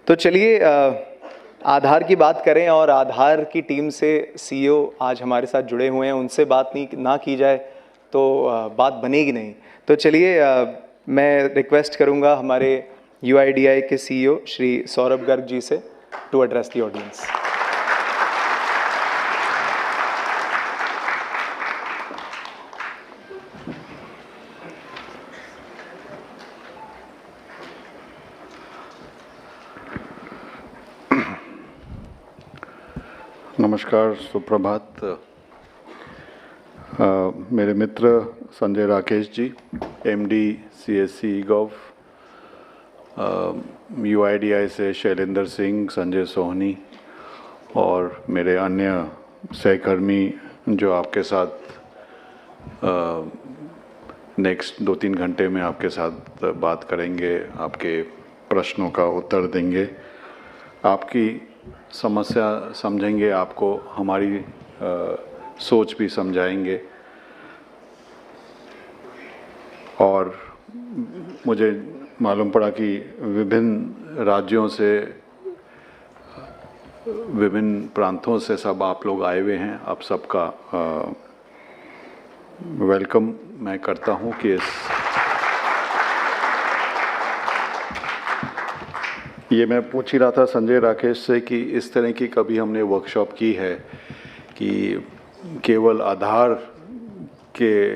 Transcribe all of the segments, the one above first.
तो चलिए आधार की बात करें और आधार की टीम से सीईओ आज हमारे साथ जुड़े हुए हैं, उनसे बात नहीं ना की जाए तो बात बनेगी नहीं। तो चलिए मैं रिक्वेस्ट करूंगा हमारे यूआईडीआई के सीईओ श्री सौरभ गर्ग जी से टू एड्रेस द ऑडियंस। नमस्कार, सुप्रभात। मेरे मित्र Sanjay Rakesh ji, MD CSC ईगॉव, UIDAI से शैलेंद्र सिंह, संजय सोहनी और मेरे अन्य सहकर्मी जो आपके साथ नेक्स्ट 2-3 घंटे में आपके साथ बात करेंगे, आपके प्रश्नों का उत्तर देंगे, आपकी समस्या समझेंगे, आपको हमारी सोच भी समझाएंगे। और मुझे मालूम पड़ा कि विभिन्न राज्यों से, विभिन्न प्रांतों से सब आप लोग आए हुए हैं। आप सबका वेलकम मैं करता हूं कि ये मैं पूछ ही रहा था संजय राकेश से कि इस तरह की कभी हमने वर्कशॉप की है कि केवल आधार के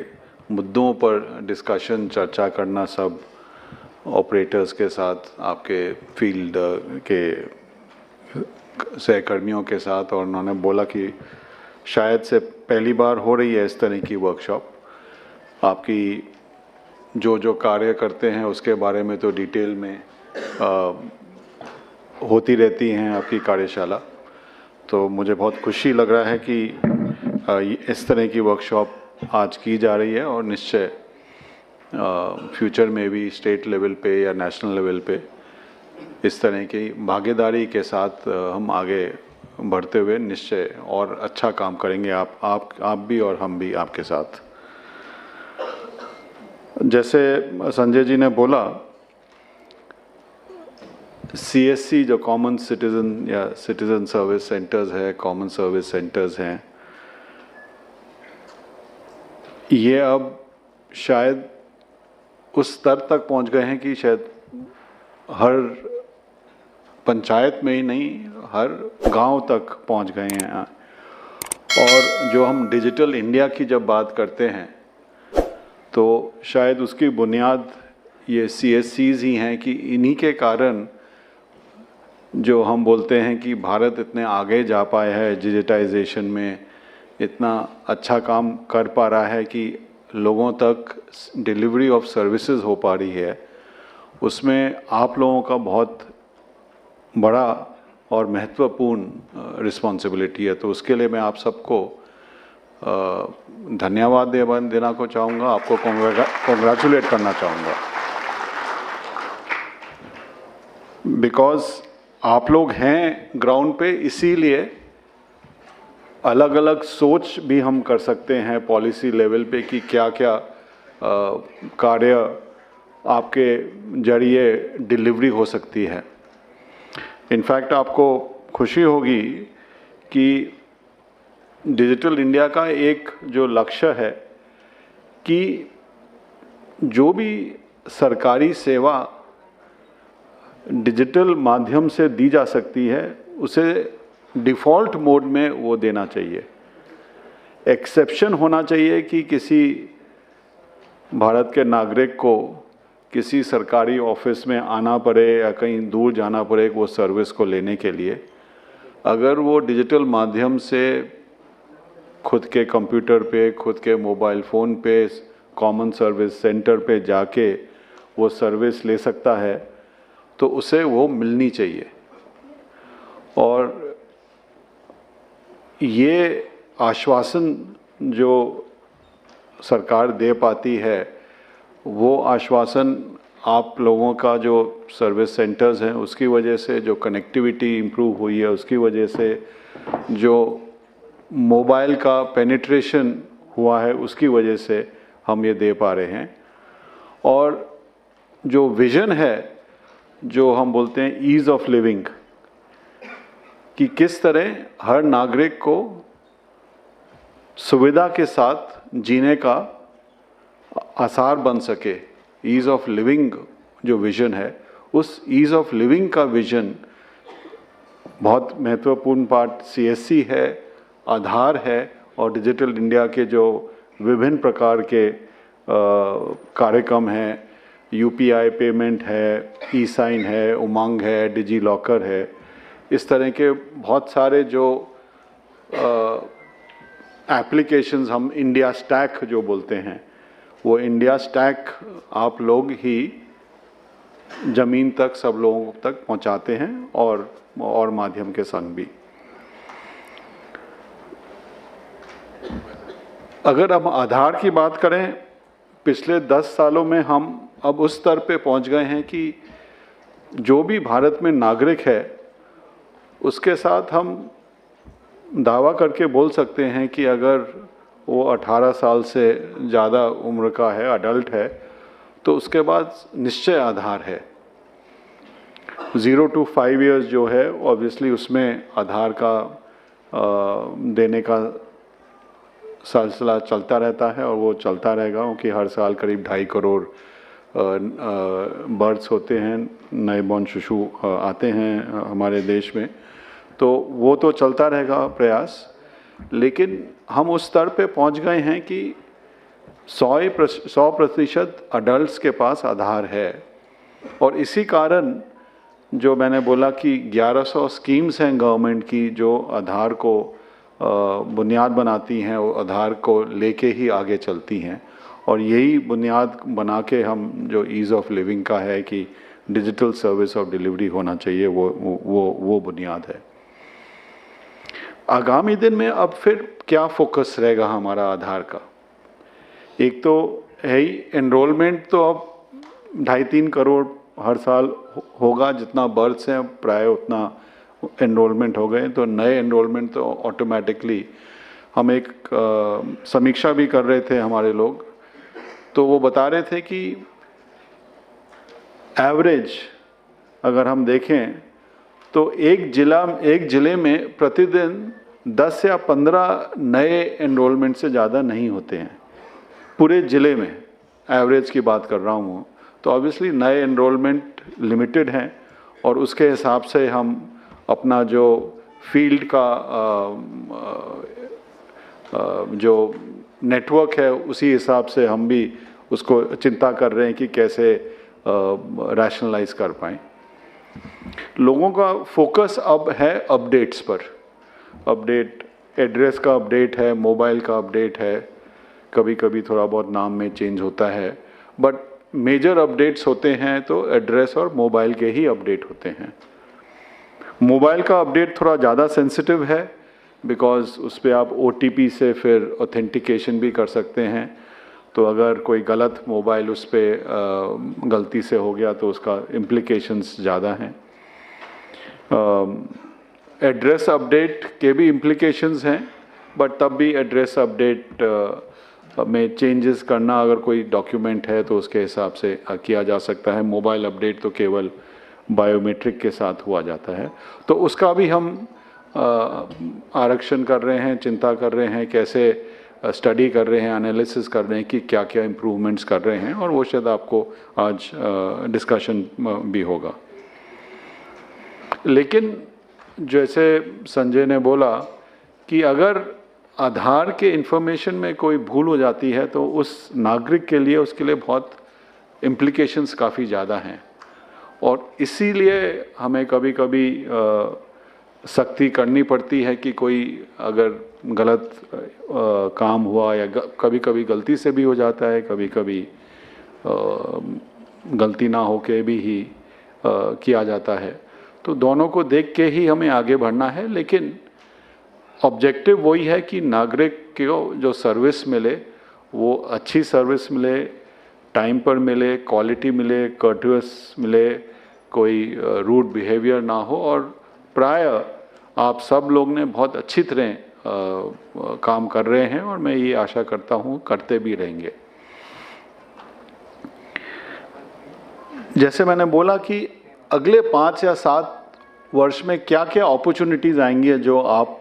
मुद्दों पर डिस्कशन, चर्चा करना सब ऑपरेटर्स के साथ, आपके फील्ड के सहकर्मियों के साथ, और उन्होंने बोला कि शायद से पहली बार हो रही है इस तरह की वर्कशॉप। आपकी जो कार्य करते हैं उसके बारे में तो डिटेल में होती रहती हैं आपकी कार्यशाला। तो मुझे बहुत खुशी लग रहा है कि इस तरह की वर्कशॉप आज की जा रही है और निश्चय फ्यूचर में भी स्टेट लेवल पे या नेशनल लेवल पे इस तरह की भागीदारी के साथ हम आगे बढ़ते हुए निश्चय और अच्छा काम करेंगे, आप भी और हम भी आपके साथ। जैसे संजय जी ने बोला, सीएससी जो कॉमन सिटीजन या सिटीजन सर्विस सेंटर्स है, कॉमन सर्विस सेंटर्स हैं, ये अब शायद उस स्तर तक पहुंच गए हैं कि शायद हर पंचायत में ही नहीं, हर गांव तक पहुंच गए हैं। और जो हम डिजिटल इंडिया की जब बात करते हैं तो शायद उसकी बुनियाद ये सीएससीज ही हैं कि इन्हीं के कारण जो हम बोलते हैं कि भारत इतने आगे जा पाया है डिजिटाइजेशन में, इतना अच्छा काम कर पा रहा है कि लोगों तक डिलीवरी ऑफ सर्विसेज हो पा रही है। उसमें आप लोगों का बहुत बड़ा और महत्वपूर्ण रिस्पॉन्सिबिलिटी है। तो उसके लिए मैं आप सबको धन्यवाद देना को चाहूँगा, आपको कॉन्ग्रेचुलेट करना चाहूँगा, बिकॉज आप लोग हैं ग्राउंड पे, इसीलिए अलग अलग सोच भी हम कर सकते हैं पॉलिसी लेवल पे कि क्या क्या कार्य आपके जरिए डिलीवरी हो सकती है। इनफैक्ट आपको खुशी होगी कि डिजिटल इंडिया का एक जो लक्ष्य है कि जो भी सरकारी सेवा डिजिटल माध्यम से दी जा सकती है उसे डिफ़ॉल्ट मोड में वो देना चाहिए। एक्सेप्शन होना चाहिए कि किसी भारत के नागरिक को किसी सरकारी ऑफिस में आना पड़े या कहीं दूर जाना पड़े वो सर्विस को लेने के लिए, अगर वो डिजिटल माध्यम से खुद के कंप्यूटर पे, खुद के मोबाइल फ़ोन पे, कॉमन सर्विस सेंटर पे जाके वो सर्विस ले सकता है तो उसे वो मिलनी चाहिए। और ये आश्वासन जो सरकार दे पाती है, वो आश्वासन आप लोगों का जो सर्विस सेंटर्स हैं उसकी वजह से, जो कनेक्टिविटी इम्प्रूव हुई है उसकी वजह से, जो मोबाइल का पेनिट्रेशन हुआ है उसकी वजह से हम ये दे पा रहे हैं। और जो विज़न है जो हम बोलते हैं ईज़ ऑफ लिविंग, कि किस तरह हर नागरिक को सुविधा के साथ जीने का आसार बन सके। ईज़ ऑफ लिविंग जो विज़न है, उस ईज़ ऑफ लिविंग का विज़न बहुत महत्वपूर्ण पार्ट CSC है, आधार है, और डिजिटल इंडिया के जो विभिन्न प्रकार के कार्यक्रम हैं, UPI पेमेंट है, ई-साइन है, उमंग है, डिजी लॉकर है, इस तरह के बहुत सारे जो एप्लीकेशंस हम इंडिया स्टैक जो बोलते हैं, वो इंडिया स्टैक आप लोग ही ज़मीन तक सब लोगों तक पहुंचाते हैं, और माध्यम के संग भी। अगर हम आधार की बात करें, पिछले 10 सालों में हम अब उस स्तर पे पहुंच गए हैं कि जो भी भारत में नागरिक है, उसके साथ हम दावा करके बोल सकते हैं कि अगर वो 18 साल से ज़्यादा उम्र का है, अडल्ट है, तो उसके बाद निश्चय आधार है। 0 to 5 years जो है, ऑब्वियसली उसमें आधार का देने का सिलसिला चलता रहता है, और वो चलता रहेगा, क्योंकि हर साल करीब 2.5 करोड़ बर्थ्स होते हैं, नए बॉर्न शिशु आते हैं हमारे देश में, तो वो तो चलता रहेगा प्रयास। लेकिन हम उस स्तर पे पहुंच गए हैं कि 100% अडल्ट्स के पास आधार है, और इसी कारण जो मैंने बोला कि 1100 स्कीम्स हैं गवर्नमेंट की जो आधार को बुनियाद बनाती हैं, वो आधार को लेके ही आगे चलती हैं, और यही बुनियाद बना के हम जो ईज़ ऑफ लिविंग का है कि डिजिटल सर्विस ऑफ डिलीवरी होना चाहिए, वो बुनियाद है। आगामी दिन में अब फिर क्या फोकस रहेगा हमारा आधार का? एक तो है ही एनरोलमेंट, तो अब 2.5-3 करोड़ हर साल होगा, जितना बर्थ्स हैं प्राय उतना एनरोलमेंट हो गए। तो नए एनरोलमेंट तो ऑटोमेटिकली, हम एक समीक्षा भी कर रहे थे हमारे लोग, तो वो बता रहे थे कि एवरेज अगर हम देखें तो एक ज़िले में प्रतिदिन 10 या 15 नए एनरोलमेंट से ज़्यादा नहीं होते हैं पूरे ज़िले में, एवरेज की बात कर रहा हूँ। तो ऑब्वियसली नए एनरोलमेंट लिमिटेड हैं, और उसके हिसाब से हम अपना जो फील्ड का जो नेटवर्क है, उसी हिसाब से हम भी उसको चिंता कर रहे हैं कि कैसे रैशनलाइज कर पाएँ। लोगों का फोकस अब है अपडेट्स पर। अपडेट, एड्रेस का अपडेट है, मोबाइल का अपडेट है, कभी कभी थोड़ा बहुत नाम में चेंज होता है, बट मेजर अपडेट्स होते हैं तो एड्रेस और मोबाइल के ही अपडेट होते हैं। मोबाइल का अपडेट थोड़ा ज़्यादा सेंसिटिव है, बिकॉज उस पर आप OTP से फिर ऑथेंटिकेशन भी कर सकते हैं। तो अगर कोई गलत मोबाइल उस पर गलती से हो गया तो उसका इम्प्लिकेशंस ज़्यादा हैं। एड्रेस अपडेट के भी इम्प्लिकेशंस हैं, बट तब भी एड्रेस अपडेट में चेंजेस करना, अगर कोई डॉक्यूमेंट है तो उसके हिसाब से किया जा सकता है। मोबाइल अपडेट तो केवल बायोमेट्रिक के साथ हुआ जाता है। तो उसका भी हम आरक्षण कर रहे हैं, चिंता कर रहे हैं, कैसे स्टडी कर रहे हैं, एनालिसिस कर रहे हैं कि क्या क्या इम्प्रूवमेंट्स कर रहे हैं, और वो शायद आपको आज डिस्कशन भी होगा। लेकिन जैसे संजय ने बोला कि अगर आधार के इंफॉर्मेशन में कोई भूल हो जाती है तो उस नागरिक के लिए, उसके लिए बहुत इम्प्लिकेशंस काफ़ी ज़्यादा हैं, और इसीलिए हमें कभी कभी सख्ती करनी पड़ती है कि कोई अगर गलत काम हुआ, या कभी कभी गलती से भी हो जाता है, कभी कभी गलती ना होके भी ही किया जाता है। तो दोनों को देख के ही हमें आगे बढ़ना है, लेकिन ऑब्जेक्टिव वही है कि नागरिक को जो सर्विस मिले वो अच्छी सर्विस मिले, टाइम पर मिले, क्वालिटी मिले, कर्टियस मिले, कोई रूड बिहेवियर ना हो, और प्राय आप सब लोग ने बहुत अच्छी तरह काम कर रहे हैं, और मैं ये आशा करता हूँ करते भी रहेंगे। जैसे मैंने बोला कि अगले 5 या 7 वर्ष में क्या क्या अपॉर्चुनिटीज़ आएंगी जो आप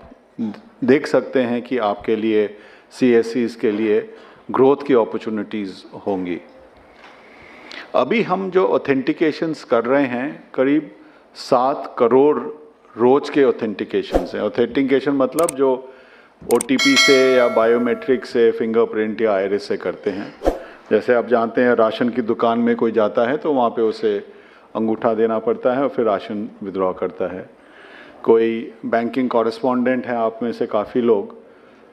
देख सकते हैं कि आपके लिए CSCs के लिए ग्रोथ की अपॉर्चुनिटीज़ होंगी? अभी हम जो ऑथेंटिकेशंस कर रहे हैं करीब 7 करोड़ रोज के ऑथेंटिकेशंस हैं। ऑथेंटिकेशन मतलब जो OTP से या बायोमेट्रिक से, फिंगरप्रिंट या आइरिस से करते हैं। जैसे आप जानते हैं राशन की दुकान में कोई जाता है तो वहाँ पे उसे अंगूठा देना पड़ता है और फिर राशन विड्रॉ करता है। कोई बैंकिंग कॉरेस्पॉन्डेंट है आप में से काफ़ी लोग,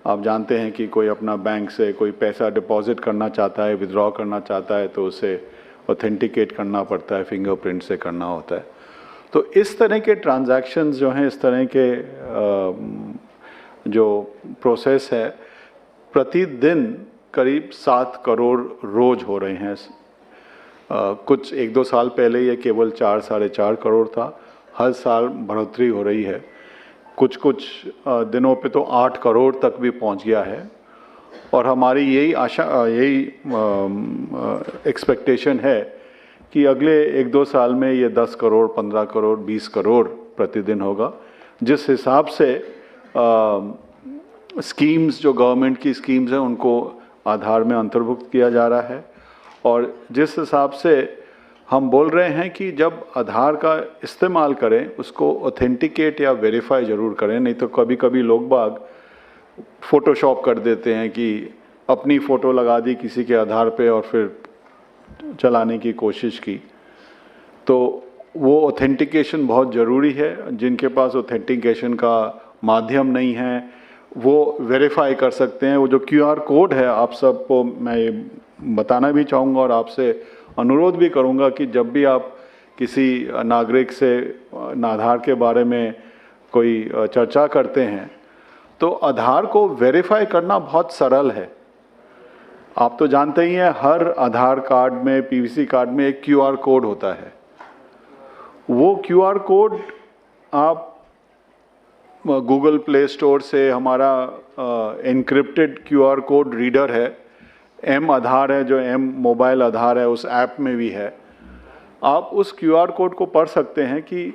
आप जानते हैं कि कोई अपना बैंक से कोई पैसा डिपॉजिट करना चाहता है, विड्रॉ करना चाहता है तो उसे ऑथेंटिकेट करना पड़ता है, फिंगरप्रिंट से करना होता है। तो इस तरह के ट्रांजैक्शंस जो हैं, इस तरह के जो प्रोसेस है, प्रतिदिन करीब 7 करोड़ रोज हो रहे हैं। कुछ 1-2 साल पहले ये केवल 4-4.5 करोड़ था। हर साल बढ़ोतरी हो रही है। कुछ दिनों पे तो 8 करोड़ तक भी पहुंच गया है। और हमारी यही आशा, यही एक्सपेक्टेशन है कि अगले 1-2 साल में ये 10 करोड़, 15 करोड़, 20 करोड़ प्रतिदिन होगा। जिस हिसाब से स्कीम्स, जो गवर्नमेंट की स्कीम्स हैं, उनको आधार में अंतर्भुक्त किया जा रहा है और जिस हिसाब से हम बोल रहे हैं कि जब आधार का इस्तेमाल करें उसको ऑथेंटिकेट या वेरीफाई ज़रूर करें, नहीं तो कभी कभी लोग बाग फ़ोटोशॉप कर देते हैं कि अपनी फ़ोटो लगा दी किसी के आधार पे और फिर चलाने की कोशिश की। तो वो ऑथेंटिकेशन बहुत ज़रूरी है। जिनके पास ऑथेंटिकेशन का माध्यम नहीं है वो वेरीफाई कर सकते हैं। वो जो QR कोड है, आप सबको मैं बताना भी चाहूँगा और आपसे अनुरोध भी करूँगा कि जब भी आप किसी नागरिक से आधार के बारे में कोई चर्चा करते हैं तो आधार को वेरीफाई करना बहुत सरल है। आप तो जानते ही हैं हर आधार कार्ड में, PVC कार्ड में एक QR कोड होता है। वो QR कोड आप गूगल प्ले स्टोर से, हमारा एनक्रिप्टेड QR कोड रीडर है, M आधार है, जो M मोबाइल आधार है, उस ऐप में भी है। आप उस QR कोड को पढ़ सकते हैं कि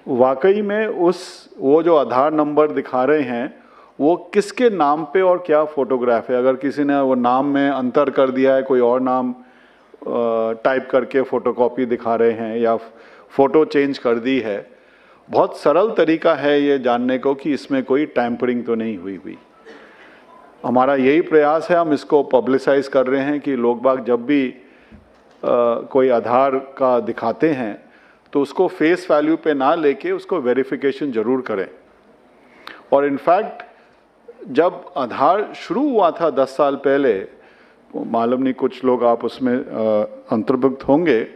वाकई में वो जो आधार नंबर दिखा रहे हैं वो किसके नाम पे और क्या फ़ोटोग्राफ है। अगर किसी ने वो नाम में अंतर कर दिया है, कोई और नाम टाइप करके फ़ोटोकॉपी दिखा रहे हैं या फ़ोटो चेंज कर दी है, बहुत सरल तरीका है ये जानने को कि इसमें कोई टैम्परिंग तो नहीं हुई। हमारा यही प्रयास है, हम इसको पब्लिसाइज कर रहे हैं कि लोग बाग जब भी कोई आधार का दिखाते हैं तो उसको फेस वैल्यू पे ना लेके उसको वेरिफिकेशन ज़रूर करें। और इनफैक्ट जब आधार शुरू हुआ था 10 साल पहले, मालूम नहीं कुछ लोग आप उसमें अंतर्भुक्त होंगे,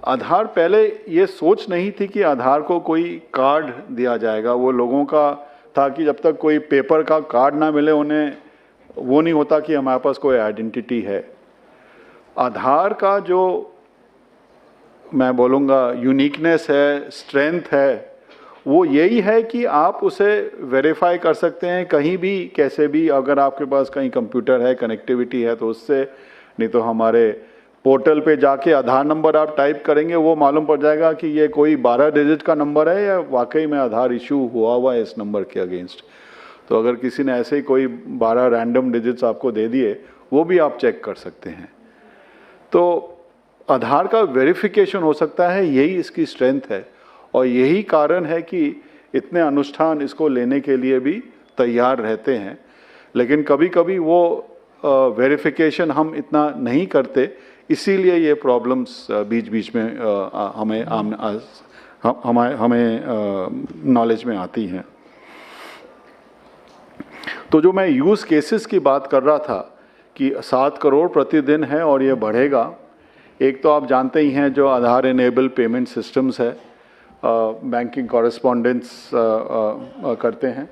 आधार पहले ये सोच नहीं थी कि आधार को कोई कार्ड दिया जाएगा। वो लोगों का था कि जब तक कोई पेपर का कार्ड ना मिले उन्हें वो नहीं होता कि हमारे पास कोई आइडेंटिटी है। आधार का जो मैं बोलूँगा यूनिकनेस है, स्ट्रेंथ है, वो यही है कि आप उसे वेरीफाई कर सकते हैं कहीं भी, कैसे भी। अगर आपके पास कहीं कंप्यूटर है, कनेक्टिविटी है तो उससे, नहीं तो हमारे पोर्टल पे जाके आधार नंबर आप टाइप करेंगे, वो मालूम पड़ जाएगा कि ये कोई 12 डिजिट का नंबर है या वाकई में आधार इशू हुआ है इस नंबर के अगेंस्ट। तो अगर किसी ने ऐसे ही कोई 12 रैंडम डिजिट्स आपको दे दिए, वो भी आप चेक कर सकते हैं। तो आधार का वेरिफिकेशन हो सकता है, यही इसकी स्ट्रेंथ है और यही कारण है कि इतने अनुष्ठान इसको लेने के लिए भी तैयार रहते हैं। लेकिन कभी कभी वो वेरिफिकेशन हम इतना नहीं करते, इसीलिए ये प्रॉब्लम्स बीच बीच में हमें नॉलेज में आती हैं। तो जो मैं यूज़ केसेस की बात कर रहा था कि 7 करोड़ प्रतिदिन है और ये बढ़ेगा। एक तो आप जानते ही हैं जो आधार इनेबल पेमेंट सिस्टम्स है, बैंकिंग कॉरेस्पॉन्डेंस करते हैं।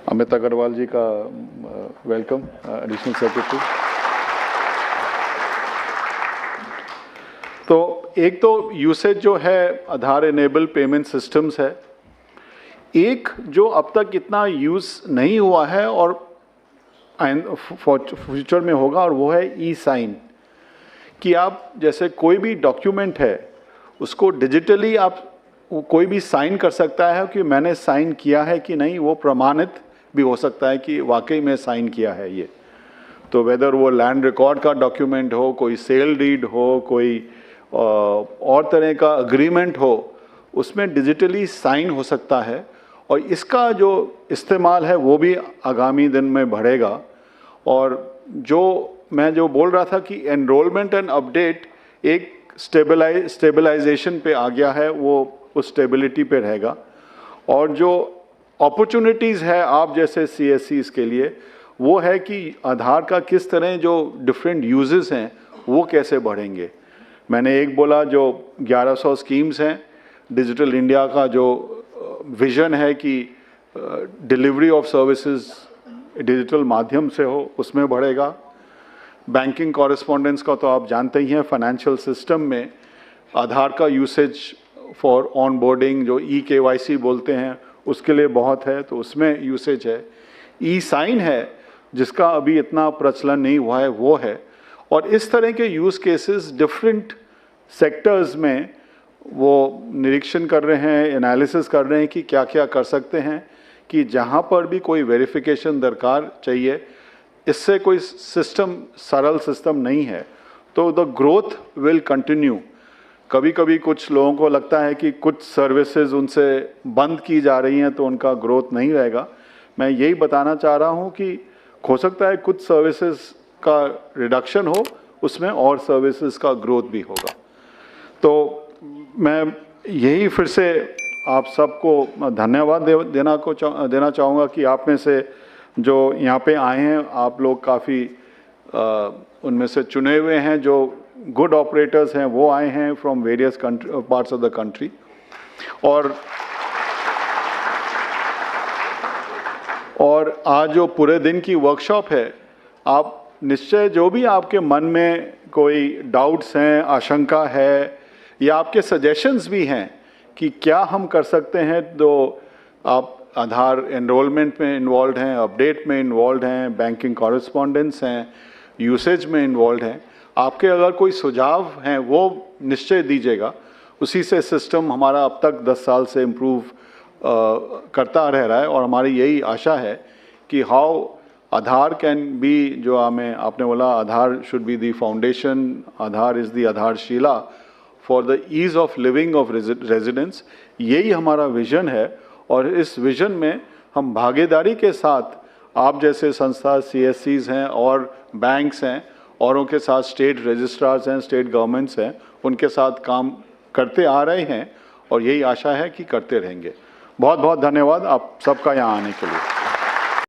अमित अग्रवाल जी का वेलकम, एडिशनल सेक्रेटरी। तो एक तो यूसेज जो है आधार इनेबल पेमेंट सिस्टम्स है। एक जो अब तक इतना यूज़ नहीं हुआ है और फ्यूचर में होगा, और वो है ई साइन, कि आप जैसे कोई भी डॉक्यूमेंट है उसको डिजिटली आप कोई भी साइन कर सकता है कि मैंने साइन किया है कि नहीं, वो प्रमाणित भी हो सकता है कि वाकई में साइन किया है ये। तो वेदर वो लैंड रिकॉर्ड का डॉक्यूमेंट हो, कोई सेल डीड हो, कोई और तरह का अग्रीमेंट हो, उसमें डिजिटली साइन हो सकता है। और इसका जो इस्तेमाल है वो भी आगामी दिन में बढ़ेगा। और जो मैं जो बोल रहा था कि एनरोलमेंट एंड अपडेट एक स्टेबलाइजेशन पे आ गया है, वो उस स्टेबिलिटी पे रहेगा। और जो अपॉर्चुनिटीज़ है आप जैसे CSCs के लिए, वो है कि आधार का किस तरह जो डिफरेंट यूजेस हैं वो कैसे बढ़ेंगे। मैंने एक बोला जो 1100 स्कीम्स हैं, डिजिटल इंडिया का जो विज़न है कि डिलीवरी ऑफ सर्विसेज डिजिटल माध्यम से हो, उसमें बढ़ेगा। बैंकिंग कॉरेस्पॉन्डेंस का तो आप जानते ही हैं, फाइनेंशियल सिस्टम में आधार का यूसेज फॉर ऑन बोर्डिंग जो EKYC बोलते हैं उसके लिए बहुत है, तो उसमें यूसेज है। ई साइन है जिसका अभी इतना प्रचलन नहीं हुआ है, वो है। और इस तरह के यूज़ केसेस डिफरेंट सेक्टर्स में वो निरीक्षण कर रहे हैं, एनालिसिस कर रहे हैं कि क्या क्या कर सकते हैं, कि जहाँ पर भी कोई वेरिफिकेशन दरकार चाहिए, इससे कोई सिस्टम सरल सिस्टम नहीं है, तो द ग्रोथ विल कंटिन्यू। कभी कभी कुछ लोगों को लगता है कि कुछ सर्विसेज उनसे बंद की जा रही हैं तो उनका ग्रोथ नहीं रहेगा। मैं यही बताना चाह रहा हूँ कि हो सकता है कुछ सर्विसेज का रिडक्शन हो, उसमें और सर्विसेज का ग्रोथ भी होगा। तो मैं यही फिर से आप सबको धन्यवाद देना चाहूँगा कि आप में से जो यहाँ पे आए हैं, आप लोग काफ़ी उनमें से चुने हुए हैं, जो गुड ऑपरेटर्स हैं वो आए हैं from various parts of the country. और आज जो पूरे दिन की वर्कशॉप है, आप निश्चय जो भी आपके मन में कोई डाउट्स हैं, आशंका है, या आपके सजेशंस भी हैं कि क्या हम कर सकते हैं, तो आप आधार एनरोलमेंट में इन्वॉल्व हैं, अपडेट में इन्वॉल्व हैं, बैंकिंग कॉरेस्पॉन्डेंस हैं, यूसेज में इन्वॉल्व हैं, आपके अगर कोई सुझाव हैं वो निश्चय दीजिएगा। उसी से सिस्टम हमारा अब तक 10 साल से इम्प्रूव करता रह रहा है, और हमारी यही आशा है कि हाउ आधार कैन बी, जो आपने बोला Aadhaar should be the foundation, Aadhaar is the आधारशिला for the ease of living of residents, यही हमारा विज़न है। और इस विज़न में हम भागीदारी के साथ आप जैसे संस्था CSCs हैं और बैंक्स हैं, औरों के साथ स्टेट रजिस्ट्रार्स हैं, स्टेट गवर्नमेंट्स हैं, उनके साथ काम करते आ रहे हैं, और यही आशा है कि करते रहेंगे। बहुत बहुत धन्यवाद आप सबका यहाँ आने के लिए।